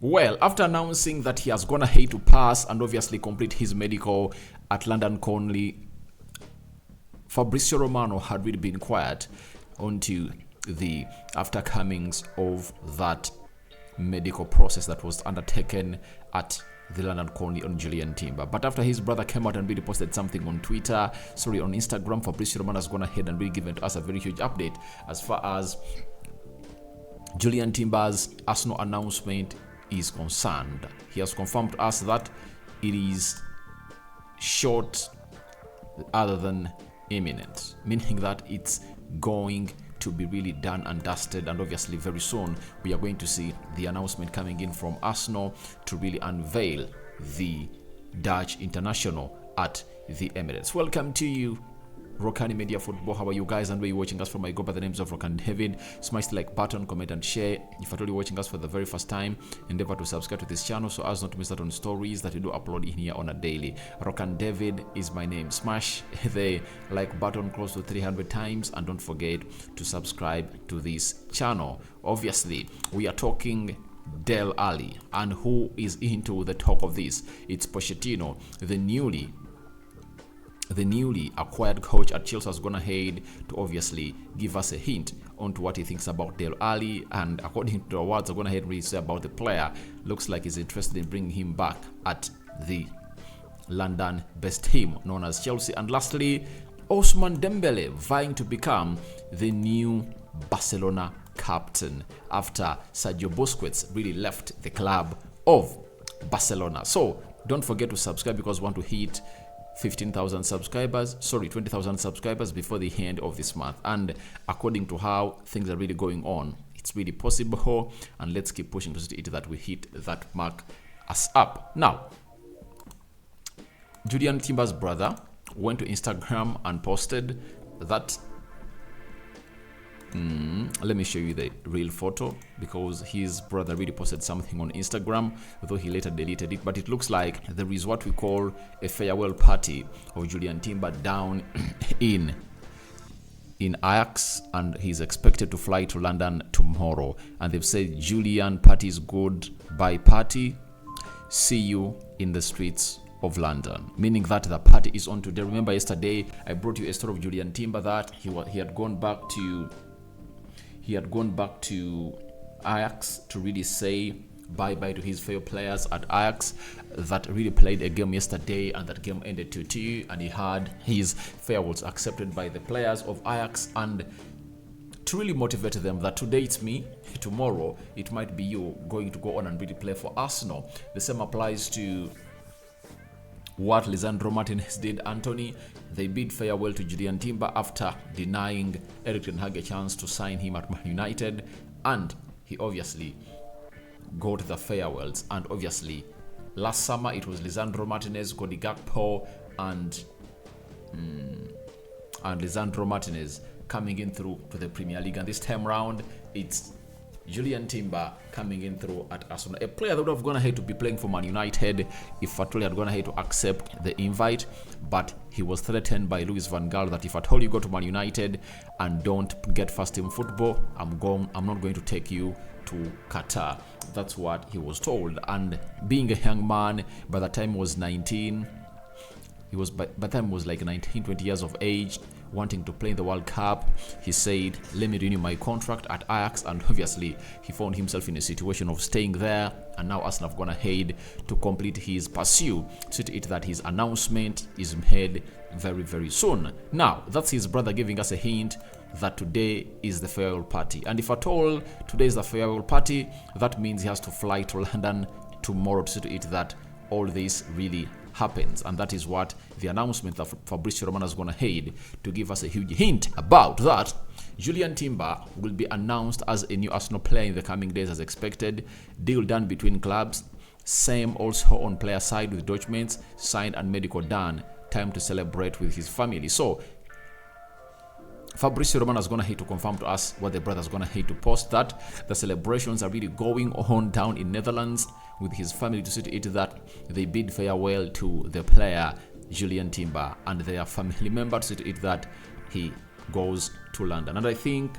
Well, after announcing that he has gone ahead to pass and obviously complete his medical at London Colney, Fabrizio Romano had really been quiet onto the aftercomings of that medical process that was undertaken at the London Colney on Julian Timber. But after his brother came out and really posted something on Instagram, Fabrizio Romano has gone ahead and really given to us a very huge update as far as Julian Timber's Arsenal announcement is concerned. He has confirmed to us that it is short other than imminent, meaning that it's going to be really done and dusted, and obviously very soon we are going to see the announcement coming in from Arsenal to really unveil the Dutch international at the Emirates. Welcome to you, Rokani Media Football. How are you guys, and where you watching us from? I go by the names of Rokani David. Smash the like button, comment and share. If you're already watching us for the very first time, endeavor to subscribe to this channel so as not to miss out on stories that we do upload in here on a daily. Rokani David is my name. Smash the like button close to 300 times, and don't forget to subscribe to this channel. Obviously, we are talking Dele Ali, and who is into the talk of this? It's Pochettino, the newly acquired coach at Chelsea, has gone ahead to obviously give us a hint onto what he thinks about Dele Ali, and according to the words I'm going ahead and really say about the player, looks like he's interested in bringing him back at the London best team known as Chelsea. And lastly, Ousmane Dembele vying to become the new Barcelona captain after Sergio Busquets really left the club of Barcelona. So don't forget to subscribe because we want to hit 20,000 subscribers before the end of this month. And according to how things are really going on, it's really possible, and let's keep pushing to see it that we hit that mark us up. Now, Julian Timber's brother went to Instagram and posted that let me show you the real photo, because his brother really posted something on Instagram, although he later deleted it. But it looks like there is what we call a farewell party of Julian Timber down in Ajax, and he's expected to fly to London tomorrow. And they've said, Julian, party is good, bye party, see you in the streets of London, meaning that the party is on today. Remember yesterday I brought you a story of Julian Timber that he had gone back to Ajax to really say bye-bye to his fellow players at Ajax that really played a game yesterday, and that game ended 2-2, and he had his farewells accepted by the players of Ajax, and to really motivate them that today it's me, tomorrow it might be you going to go on and really play for Arsenal. The same applies to what Lisandro Martinez did. Anthony, they bid farewell to Julian Timber after denying Erik ten Hag a chance to sign him at Man United, and he obviously got the farewells. And obviously last summer it was Lisandro Martinez, Cody Gakpo, and Lisandro Martinez coming in through to the Premier League, and this time round it's Julian Timber coming in through at Arsenal, a player that would have gone ahead to be playing for Man United if at all he had gone ahead to accept the invite. But he was threatened by Louis van Gaal that if at all you go to Man United and don't get first team football, I'm not going to take you to Qatar. That's what he was told. And being a young man, by the time he was 19, by the time he was like 19, 20 years of age, wanting to play in the World Cup, he said, let me renew my contract at Ajax, and obviously he found himself in a situation of staying there, and now Arsenal have gone ahead to complete his pursuit, so it that his announcement is made very, very soon. Now, that's his brother giving us a hint that today is the farewell party, and if at all today is the farewell party, that means he has to fly to London tomorrow to see to it that all this really happens. And that is what the announcement that Fabrizio Romano has gone ahead to give us a huge hint about. That Julian Timber will be announced as a new Arsenal player in the coming days as expected. Deal done between clubs. Same also on player side with documents signed and medical done. Time to celebrate with his family. So Fabrizio Romano has gone ahead to confirm to us what the brother's gone ahead to post, that the celebrations are really going on down in Netherlands with his family, to see to it that they bid farewell to the player Julian Timber and their family member, to see to it that he goes to London. And I think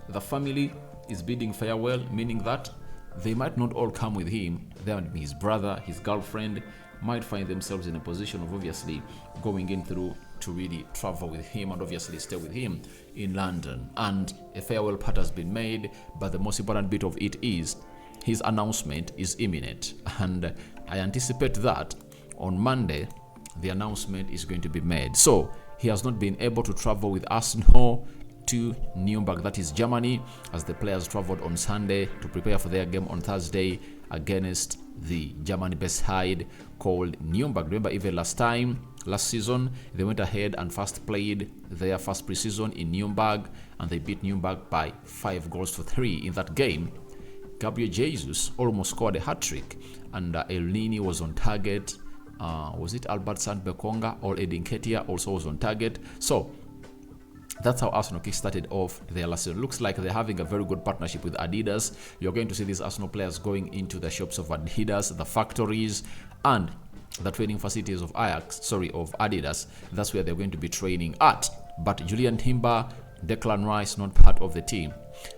the family is bidding farewell, meaning that they might not all come with him. There might be his brother, his girlfriend, might find themselves in a position of obviously going in through to really travel with him and obviously stay with him in London. And a farewell part has been made, but the most important bit of it is his announcement is imminent. And I anticipate that on Monday, the announcement is going to be made. So he has not been able to travel with Arsenal to Nuremberg, that is Germany, as the players traveled on Sunday to prepare for their game on Thursday against the German-based side called Nuremberg. Remember, even last season, they went ahead and first played their first preseason in Nuremberg, and they beat Nuremberg by 5-3 in that game. Gabriel Jesus almost scored a hat-trick, and El Nini was on target. Was it Albert Sandbekonga or Edin Ketia also was on target? So that's how Arsenal kick-started off their last season. Looks like they're having a very good partnership with Adidas. You're going to see these Arsenal players going into the shops of Adidas, the factories, and the training facilities of Adidas. That's where they're going to be training at. But Julian Timber, Declan Rice, not part of the team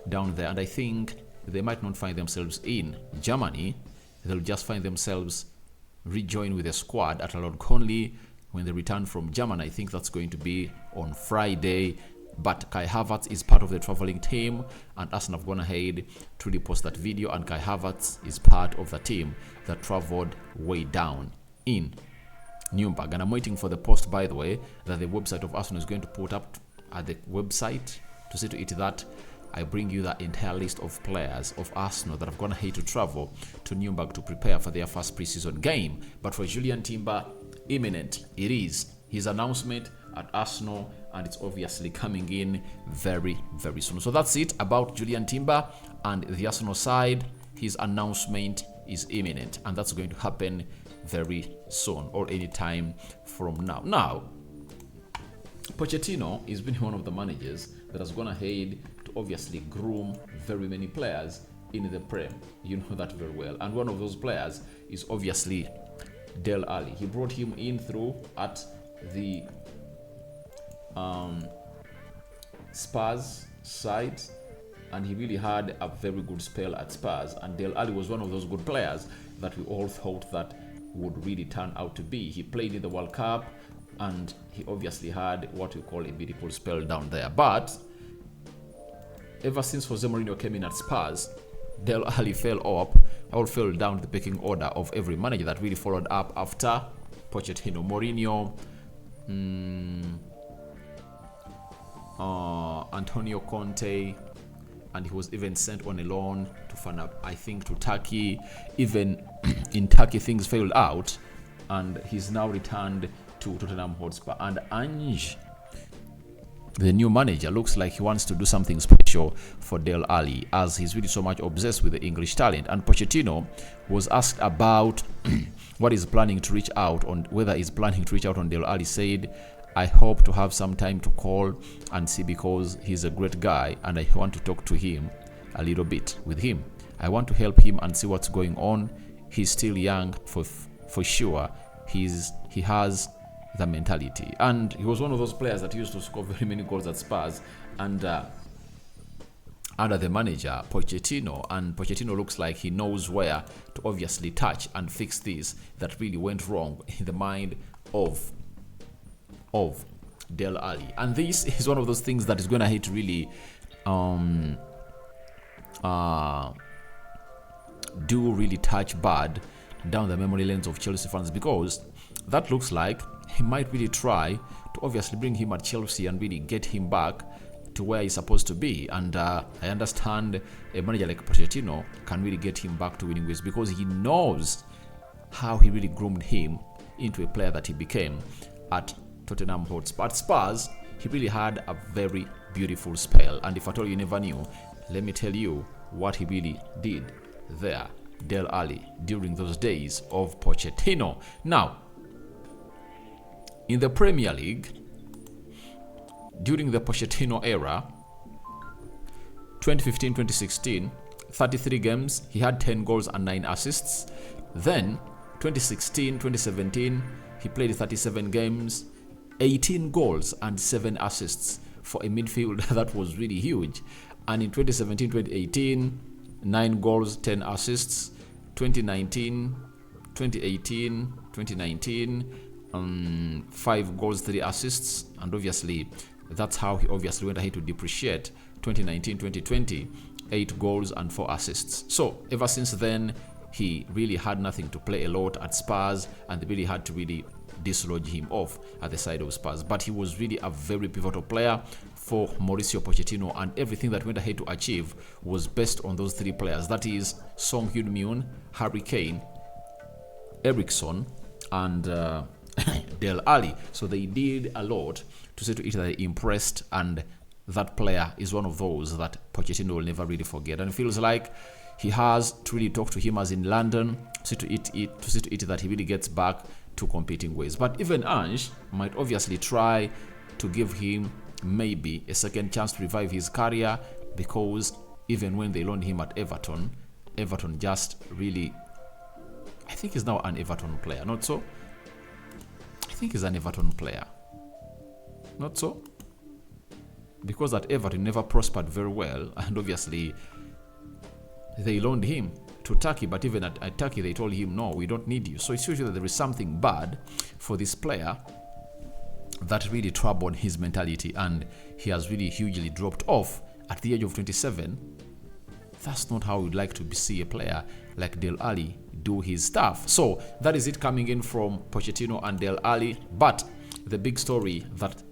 down there. And I think they might not find themselves in Germany. They'll just find themselves rejoin with the squad at Rokani when they return from Germany. I think that's going to be on Friday. But Kai Havertz is part of the traveling team, and Arsenal have gone ahead to repost that video, and Kai Havertz is part of the team that traveled way down in Nuremberg. And I'm waiting for the post, by the way, that the website of Arsenal is going to put up at the website to see to it that I bring you the entire list of players of Arsenal that have gone ahead to travel to Nuremberg to prepare for their first preseason game. But for Julian Timber, imminent it is. His announcement at Arsenal, and it's obviously coming in very, very soon. So that's it about Julian Timber and the Arsenal side. His announcement is imminent, and that's going to happen very soon or any time from now. Now, Pochettino has been one of the managers that has gone ahead to obviously groom very many players in the Prem. You know that very well. And one of those players is obviously Dele Ali. He brought him in through at the Spurs side, and he really had a very good spell at Spurs. And Dele Ali was one of those good players that we all thought that would really turn out to be. He played in the World Cup, and he obviously had what we call a beautiful spell down there. But ever since Jose Mourinho came in at Spurs, Dele Ali fell down the pecking order of every manager that really followed up after Pochettino. Mourinho, Antonio Conte, and he was even sent on a loan to Turkey. Even in Turkey, things failed out, and he's now returned to Tottenham Hotspur. And Ange, the new manager, looks like he wants to do something special for Dele Ali, as he's really so much obsessed with the English talent. And Pochettino was asked about whether he's planning to reach out on Dele Ali. Said, I hope to have some time to call and see, because he's a great guy and I want to talk to him a little bit with him. I want to help him and see what's going on. He's still young for sure. He has the mentality, and he was one of those players that used to score very many goals at Spurs and under the manager Pochettino. And Pochettino looks like he knows where to obviously touch and fix this that really went wrong in the mind of Dele Ali. And this is one of those things that is going to hit really do really touch bad down the memory lanes of Chelsea fans, because that looks like he might really try to obviously bring him at Chelsea and really get him back to where he's supposed to be. And I understand a manager like Pochettino can really get him back to winning ways, because he knows how he really groomed him into a player that he became at Tottenham Hotspur. At Spurs, he really had a very beautiful spell, and if at all you never knew, let me tell you what he really did there, Dele Ali, during those days of Pochettino. Now, in the Premier League, during the Pochettino era, 2015-2016, 33 games, he had 10 goals and 9 assists. Then, 2016-2017, he played 37 games, 18 goals and 7 assists for a midfield that was really huge. And in 2017-2018, 9 goals, 10 assists. 2019, 2018, 2019, 5 goals, 3 assists. And obviously, that's how he obviously went ahead to depreciate 2019, 2020, 8 goals and 4 assists. So ever since then, he really had nothing to play a lot at Spurs, and they really had to really dislodge him off at the side of Spurs. But he was really a very pivotal player for Mauricio Pochettino, and everything that went ahead to achieve was based on those 3 players. That is Son Heung-min, Harry Kane, Eriksen, and Dele Ali. So they did a lot to say to it that they impressed, and that player is one of those that Pochettino will never really forget. And it feels like he has to really talk to him as in London, to see to it that he really gets back to competing ways. But even Ange might obviously try to give him maybe a second chance to revive his career, because even when they loaned him at Everton just really, I think he's now an Everton player, not so? I think he's an Everton player, not so? Because at Everton never prospered very well, and obviously they loaned him to Turkey, but even at Turkey they told him, no, we don't need you. So it's usually that there is something bad for this player that really troubled his mentality, and he has really hugely dropped off at the age of 27. That's not how we'd like to see a player like Dele Ali do his stuff. So that is it coming in from Pochettino and Dele Ali. But the big story that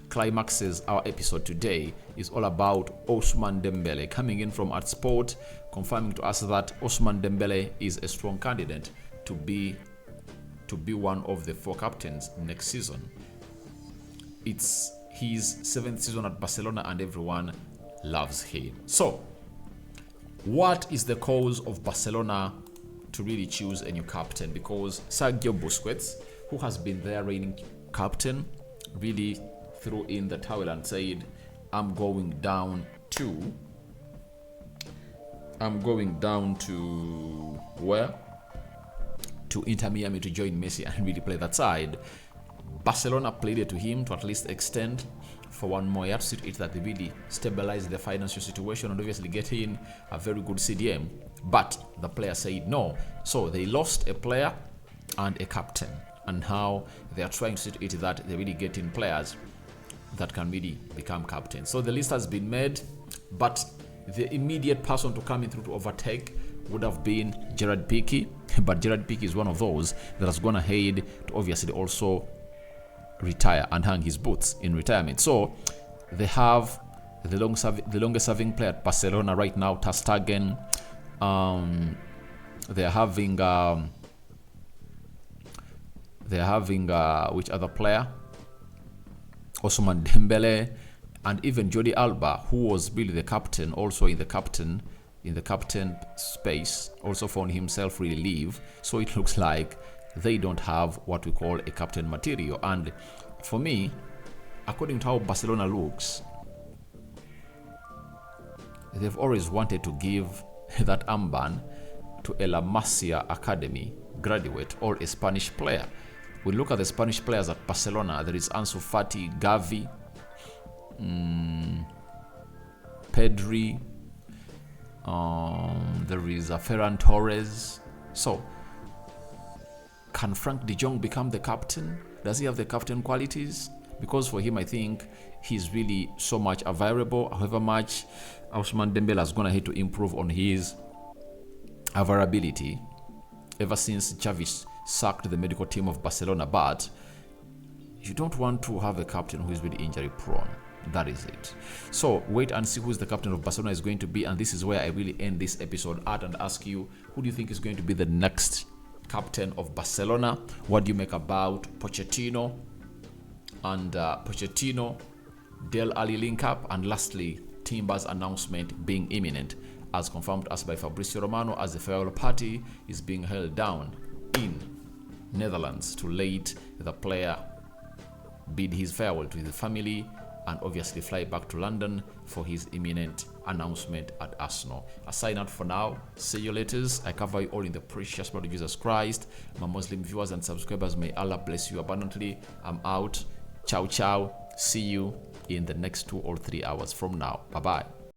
climaxes our episode today is all about Ousmane Dembele, coming in from Sport, confirming to us that Ousmane Dembele is a strong candidate to be one of the 4 captains next season. It's his 7th season at Barcelona, and everyone loves him. So what is the cause of Barcelona to really choose a new captain? Because Sergio Busquets, who has been their reigning captain, really threw in the towel and said, I'm going down to where? To Inter Miami to join Messi and really play that side. Barcelona played it to him to at least extend for 1 more year, to see to it that they really stabilize the financial situation and obviously get in a very good CDM. But the player said no. So they lost a player and a captain, and how they are trying to see to it that they really get in players that can really become captains. So the list has been made, but the immediate person to come in through to overtake would have been Gerard Piqué, but Gerard Piqué is one of those that has gone ahead to obviously also retire and hang his boots in retirement. So they have the longest serving player at Barcelona right now, Ter Stegen. They're having which other player? Ousmane Dembele, and even Jordi Alba, who was really the captain, also in the captain space, also found himself really leave. So it looks like they don't have what we call a captain material. And for me, according to how Barcelona looks, they've always wanted to give that armband to a La Masia Academy graduate or a Spanish player. We look at the Spanish players at Barcelona. There is Ansu Fati, Gavi, Pedri, there is Ferran Torres. So can Frank de Jong become the captain? Does he have the captain qualities? Because for him, I think he's really so much a variable. However much Ousmane Dembele has gone ahead to improve on his availability ever since Xavi sacked the medical team of Barcelona. But you don't want to have a captain who is really injury prone. That is it. So wait and see who is the captain of Barcelona is going to be, and this is where I really end this episode at and ask you, who do you think is going to be the next captain of Barcelona? What do you make about Pochettino and Pochettino Dele Ali link up? And lastly, Timber's announcement being imminent, as confirmed to us by Fabrizio Romano, as the farewell party is being held down in Netherlands to let the player bid his farewell to his family and obviously fly back to London for his imminent announcement at Arsenal. I sign out for now. See you later. I cover you all in the precious blood of Jesus Christ. My Muslim viewers and subscribers, may Allah bless you abundantly. I'm out. Ciao, ciao. See you in the next 2 or 3 hours from now. Bye-bye.